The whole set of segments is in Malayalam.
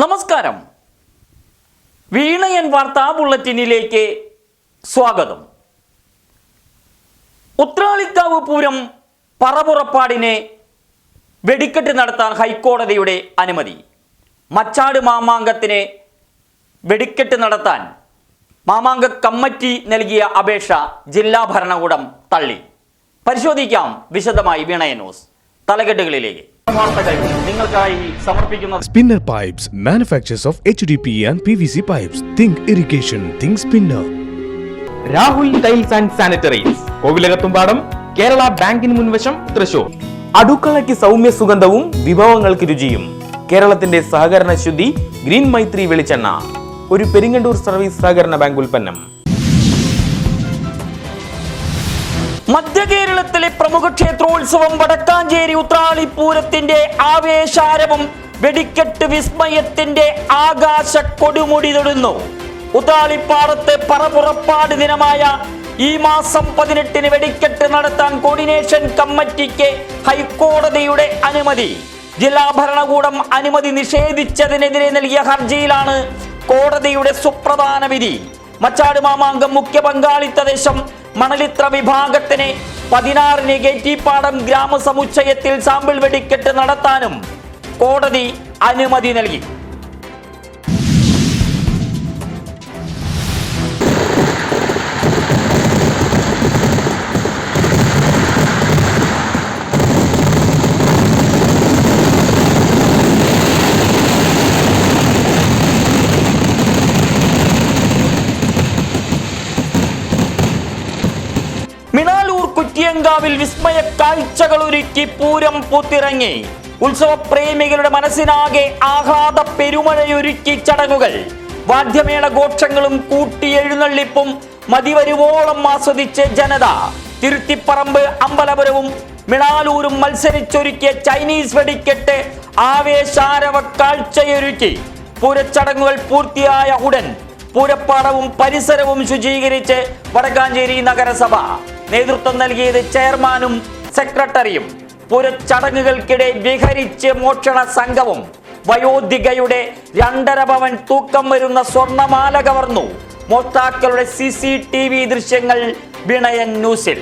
നമസ്കാരം. വീണയൻ വാർത്താ ബുള്ളറ്റിനിലേക്ക് സ്വാഗതം. ഉത്രാളിക്കാവ് പൂരം പറപുറപ്പാടിനെ വെടിക്കെട്ട് നടത്താൻ ഹൈക്കോടതിയുടെ അനുമതി. മച്ചാട് മാമാങ്കത്തിന് വെടിക്കെട്ട് നടത്താൻ മാമാങ്ക കമ്മിറ്റി നൽകിയ അപേക്ഷ ജില്ലാ ഭരണകൂടം തള്ളി. പരിശോധിക്കാം വിശദമായി വീണയൻ ന്യൂസ് തലക്കെട്ടുകളിലേക്ക്. നിങ്ങൾക്കായി സമർപ്പിക്കുന്ന Spinner Pipes, manufacturers of HDPE and PVC pipes. Think irrigation, think spinner. Rahul tiles and sanitaries, Kovilakathumpadam, Kerala ബാങ്കിന് മുൻവശം, തൃശൂർ. അടുക്കളയ്ക്ക് സൗമ്യ സുഗന്ധവും വിഭവങ്ങൾക്ക് രുചിയും. കേരളത്തിന്റെ സഹകരണ ശുദ്ധി ഗ്രീൻ മൈത്രി വെളിച്ചെണ്ണ, ഒരു പെരിങ്ങണ്ടൂർ സർവീസ് സഹകരണ ബാങ്ക് ഉൽപ്പന്നം. മധ്യ കേരളത്തിലെ പ്രമുഖ ക്ഷേത്രോത്സവം വടക്കാഞ്ചേരി ഉത്രാളിപ്പൂരത്തിന്റെ ആവേശാരവും വെടിക്കെട്ട് വിസ്മയത്തിന്റെ ആകാശ കൊടുമുടി തൊടുന്നു. ഉത്രാളിപ്പാടത്ത് പറപുറപ്പാട് ദിനമായ ഈ മാസം 18 വെടിക്കെട്ട് നടത്താൻ കോർഡിനേഷൻ കമ്മിറ്റിക്ക് ഹൈക്കോടതിയുടെ അനുമതി. ജില്ലാ ഭരണകൂടം അനുമതി നിഷേധിച്ചതിനെതിരെ നൽകിയ ഹർജിയിലാണ് കോടതിയുടെ സുപ്രധാന വിധി. മച്ചാട് മാമാങ്കം മുഖ്യ പങ്കാളിത്ത ദേശം മണലിത്ര വിഭാഗത്തിന് 16 ഗേറ്റിപ്പാടം ഗ്രാമസമുച്ചയത്തിൽ സാമ്പിൾ വെടിക്കെട്ട് നടത്താനും കോടതി അനുമതി നൽകി. മിണാലൂർ കുറ്റിയങ്കാവിൽ വിസ്മയ കാഴ്ചകൾ ഒരുക്കി പൂരം പൂത്തിറങ്ങി. ഉത്സവപ്രേമികളുടെ മനസ്സിനാകെ ആഹ്ലാദ പെരുമഴയൊരുക്കി ചടങ്ങുകൾ. വാദ്യമേള ഘോഷങ്ങളും കൂട്ടിയെഴുന്നള്ളിപ്പും മതിവരുവോളം ആസ്വദിച്ച് ജനത. തിരുത്തിപ്പറമ്പ് അമ്പലപുരവും മിണാലൂരും മത്സരിച്ചൊരുക്കിയ ചൈനീസ് വെടിക്കെട്ട് ആവേശാരവ കാഴ്ചയൊരുക്കി. പൂരച്ചടങ്ങുകൾ പൂർത്തിയായ ഉടൻ പൂരപ്പാടവും പരിസരവും ശുചീകരിച്ച് വടക്കാഞ്ചേരി നഗരസഭ. നേതൃത്വം നൽകിയത് ചെയർമാനും സെക്രട്ടറിയും. പൂരച്ചടങ്ങുകൾക്കിടെ വിഹരിച്ച് മോഷണ സംഘവും. വയോധികയുടെ 2.5 പവൻ തൂക്കം വരുന്ന സ്വർണമാല കവർന്നു. മോഷ്ടാക്കളുടെ CCTV ദൃശ്യങ്ങൾ വീണയൻ ന്യൂസിൽ.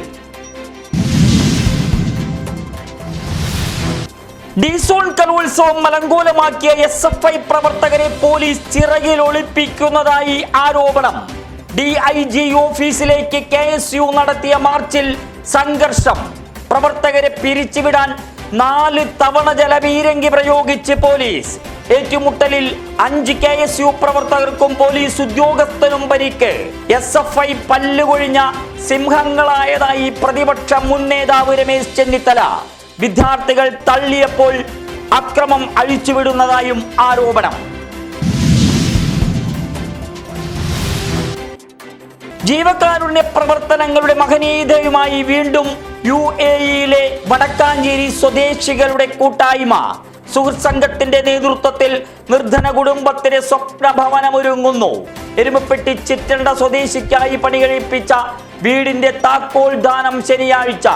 ഡിസോൺ കലോത്സവം മലങ്കോലമാക്കിയ SFI പ്രവർത്തകരെ പോലീസ് ചിറകിൽ ഒളിപ്പിക്കുന്നതായി ആരോപണം. DIG ഓഫീസിലേക്ക് KSU നടത്തിയ മാർച്ചിൽ സംഘർഷം. പ്രവർത്തകരെ പിരിച്ചുവിടാൻ 4 തവണ ജലപീരങ്കി പ്രയോഗിച്ച് പോലീസ്. ഏറ്റുമുട്ടലിൽ 5 KSU പ്രവർത്തകർക്കും പോലീസ് ഉദ്യോഗസ്ഥനും പരിക്ക്. SFI പല്ലുകൊഴിഞ്ഞ സിംഹങ്ങളായതായി പ്രതിപക്ഷ മുൻ നേതാവ് രമേശ് ചെന്നിത്തല. വിദ്യാർത്ഥികൾ തള്ളിയപ്പോൾ അക്രമം അഴിച്ചുവിടുന്നതായും ആരോപണം. ജീവകാരുണ്യ പ്രവർത്തനങ്ങളുടെ മഹനീയതയുമായി വീണ്ടും UAE-യിലെ വടക്കാഞ്ചേരി സ്വദേശികളുടെ കൂട്ടായ്മ. സുഹൃത്ത് സംഘത്തിന്റെ നേതൃത്വത്തിൽ നിർധന കുടുംബത്തിന് സ്വപ്ന ഭവനമൊരുങ്ങുന്നു. എരുമപ്പെട്ടി ചിറ്റണ്ട സ്വദേശിക്കായി പണികഴിപ്പിച്ച വീടിന്റെ താക്കോൽ ദാനം ശനിയാഴ്ച.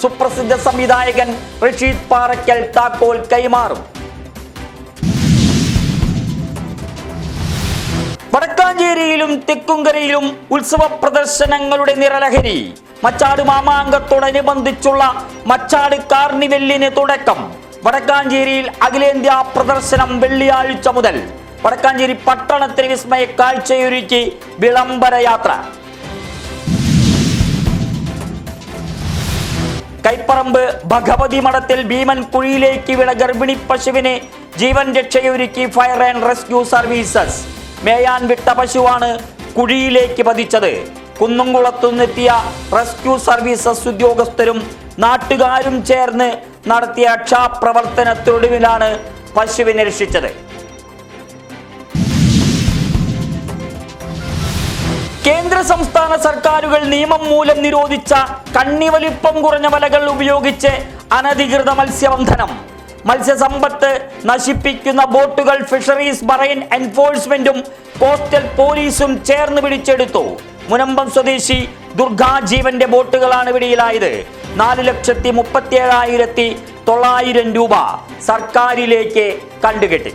സുപ്രസിദ്ധ സംവിധായകൻ റഷീദ് പാറയ്ക്കൽ താക്കോൽ കൈമാറും. വടക്കാഞ്ചേരിയിലും തെക്കുംകരയിലും ഉത്സവ പ്രദർശനങ്ങളുടെ നിറലഹരി. മച്ചാട് മാമാങ്കത്തോടനുബന്ധിച്ചുള്ള മച്ചാട് കാർണിവെല്ലിന് തുടക്കം. വടക്കാഞ്ചേരിയിൽ അഖിലേന്ത്യാ പ്രദർശനം വെള്ളിയാഴ്ച മുതൽ. വടക്കാഞ്ചേരി പട്ടണത്തിന് വിസ്മയ കാഴ്ചയൊരുക്കി വിളംബര യാത്ര. കൈപ്പറമ്പ് ഭഗവതി മഠത്തിൽ ഭീമൻ കുഴിയിലേക്ക് വീണ ഗർഭിണി പശുവിന് ജീവൻ രക്ഷയൊരുക്കി ഫയർ ആൻഡ് റെസ്ക്യൂ സർവീസസ്. മേയാൻ വിട്ട പശുവാണ് കുഴിയിലേക്ക് പതിച്ചത്. കുന്നംകുളത്തുനിന്നെത്തിയ റെസ്ക്യൂ സർവീസസ് ഉദ്യോഗസ്ഥരും നാട്ടുകാരും ചേർന്ന് നടത്തിയ രക്ഷാപ്രവർത്തനത്തിനൊടുവിലാണ് പശുവിനെ രക്ഷിച്ചത്. കേന്ദ്ര സംസ്ഥാന സർക്കാരുകൾ നിയമം മൂലം നിരോധിച്ച കണ്ണിവലിപ്പം കുറഞ്ഞ വലകൾ ഉപയോഗിച്ച് അനധികൃത മത്സ്യബന്ധനം. മത്സ്യസമ്പത്ത് നശിപ്പിക്കുന്ന ബോട്ടുകൾ ഫിഷറീസ് മറൈൻ എൻഫോഴ്സ്മെന്റും കോസ്റ്റൽ പോലീസും ചേർന്ന് പിടിച്ചെടുത്തു. മുനമ്പം സ്വദേശി ദുർഗാജീവന്റെ ബോട്ടുകളാണ് പിടിയിലായത്. 4,37,900 രൂപ സർക്കാരിലേക്ക് കണ്ടുകെട്ടി.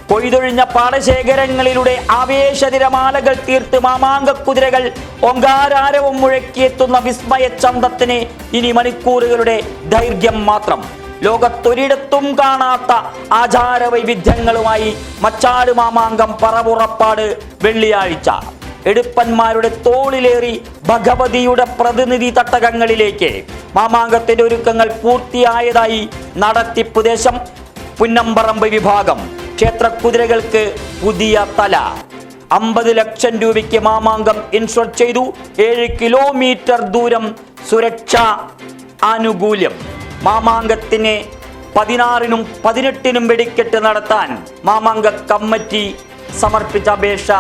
കൊയ്തൊഴിഞ്ഞ പാടശേഖരങ്ങളിലൂടെ ആവേശതിരമാലകൾ തീർത്ത് മാമാങ്ക കുതിരകൾ ഓങ്കാരാരവം മുഴക്കിയെത്തുന്ന വിസ്മയ ചന്തത്തിന് ഇനി മണിക്കൂറുകളുടെ ദൈർഘ്യം മാത്രം. ലോകത്തൊരിടത്തും കാണാത്ത ആചാര വൈവിധ്യങ്ങളുമായി മച്ചാട് മാമാങ്കം പറപുറപ്പാട് വെള്ളിയാഴ്ച. എടുപ്പന്മാരുടെ തോളിലേറി ഭഗവതിയുടെ പ്രതിനിധി തട്ടകങ്ങളിലേക്ക്. മാമാങ്കത്തിന്റെ ഒരുക്കങ്ങൾ പൂർത്തിയായതായി നടത്തിപ്പ് ദേശം. പുന്നമ്പറമ്പ് വിഭാഗം ക്ഷേത്രക്കുതിരകൾക്ക് പുതിയ തല. 50 ലക്ഷം രൂപയ്ക്ക് മാമാങ്കം ഇൻഷുർ ചെയ്തു. 7 കിലോമീറ്റർ ദൂരം സുരക്ഷാ ആനുകൂല്യം. മാമാങ്കത്തിന് 16-നും 18-നും വെടിക്കെട്ട് നടത്താൻ മാമാങ്ക കമ്മിറ്റി സമർപ്പിച്ച അപേക്ഷ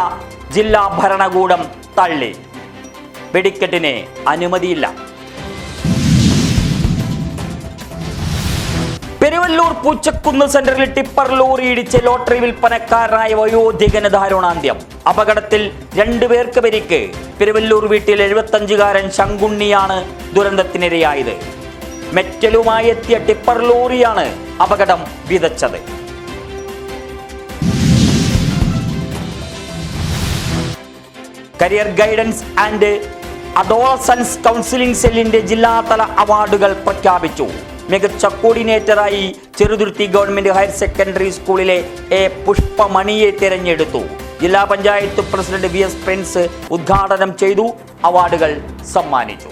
ജില്ലാ ഭരണകൂടം തള്ളി. വെടിക്കെട്ടിന് അനുമതിയില്ല. പെരുവല്ലൂർ പൂച്ചക്കുന്ന് സെന്ററിൽ ടിപ്പർ ലോറി ഇടിച്ച് ലോട്ടറി വിൽപ്പനക്കാരനായ വയോധികന് ദാരുണാന്ത്യം. അപകടത്തിൽ 2 പേർക്ക് പരിക്ക്. പെരുവല്ലൂർ വീട്ടിൽ 75-കാരൻ ശങ്കുണ്ണിയാണ് ദുരന്തത്തിനിരയായത്. മെറ്റലുമായി എത്തിയ ടിപ്പർ ലോറിയാണ് അപകടം വിതച്ചത്. Career guidance and adolescence counselling സെല്ലിന്റെ ജില്ലാതല അവാർഡുകൾ പ്രഖ്യാപിച്ചു. മികച്ച കോർഡിനേറ്ററായി ചെറുതുരുത്തി ഗവൺമെന്റ് ഹയർ സെക്കൻഡറി സ്കൂളിലെ എ പുഷ്പമണിയെ തിരഞ്ഞെടുത്തു. ജില്ലാ പഞ്ചായത്ത് പ്രസിഡന്റ് VS പ്രിൻസ് ഉദ്ഘാടനം ചെയ്തു. അവാർഡുകൾ സമ്മാനിച്ചു.